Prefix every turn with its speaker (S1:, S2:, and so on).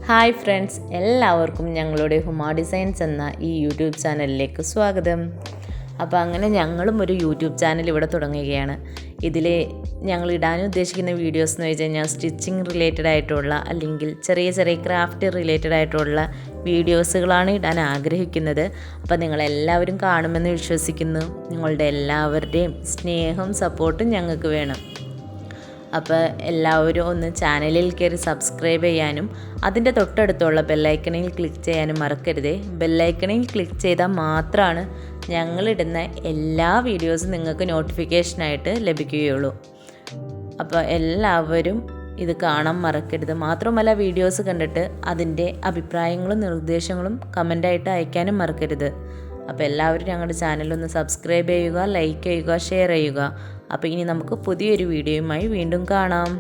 S1: Hi friends, എല്ലാവർക്കും ഞങ്ങളുടെ ഹുമാ designs എന്ന ഈ യൂട്യൂബ് ചാനലിലേക്ക് സ്വാഗതം. അപ്പോൾ അങ്ങനെ ഞങ്ങളും ഒരു യൂട്യൂബ് ചാനൽ ഇവിടെ തുടങ്ങുകയാണ്. ഇതിൽ ഞങ്ങൾ ഇടാൻ ഉദ്ദേശിക്കുന്ന വീഡിയോസ് എന്ന് വെച്ച് കഴിഞ്ഞാൽ സ്റ്റിച്ചിങ് റിലേറ്റഡ് ആയിട്ടുള്ള അല്ലെങ്കിൽ ചെറിയ ചെറിയ ക്രാഫ്റ്റ് റിലേറ്റഡ് ആയിട്ടുള്ള വീഡിയോസുകളാണ് ഇടാൻ ആഗ്രഹിക്കുന്നത്. അപ്പോൾ നിങ്ങളെല്ലാവരും കാണുമെന്ന് വിശ്വസിക്കുന്നു. നിങ്ങളുടെ എല്ലാവരുടെയും സ്നേഹവും സപ്പോർട്ടും ഞങ്ങൾക്ക് വേണം. അപ്പോൾ എല്ലാവരും ഒന്ന് ചാനലിൽ കയറി സബ്സ്ക്രൈബ് ചെയ്യാനും അതിൻ്റെ തൊട്ടടുത്തുള്ള ബെല്ലൈക്കണിൽ ക്ലിക്ക് ചെയ്യാനും മറക്കരുതേ. ബെല്ലൈക്കണിൽ ക്ലിക്ക് ചെയ്താൽ മാത്രമാണ് ഞങ്ങളിടുന്ന എല്ലാ വീഡിയോസും നിങ്ങൾക്ക് നോട്ടിഫിക്കേഷനായിട്ട് ലഭിക്കുകയുള്ളൂ. അപ്പോൾ എല്ലാവരും ഇത് കാണാൻ മറക്കരുത്. മാത്രമല്ല, വീഡിയോസ് കണ്ടിട്ട് അതിൻ്റെ അഭിപ്രായങ്ങളും നിർദ്ദേശങ്ങളും കമൻ്റായിട്ട് അയക്കാനും മറക്കരുത്. അപ്പോൾ എല്ലാവരും ഞങ്ങളുടെ ചാനലൊന്ന് സബ്സ്ക്രൈബ് ചെയ്യുക, ലൈക്ക് ചെയ്യുക, ഷെയർ ചെയ്യുക. അപ്പോൾ ഇനി നമുക്ക് പുതിയൊരു വീഡിയോയുമായി വീണ്ടും കാണാം.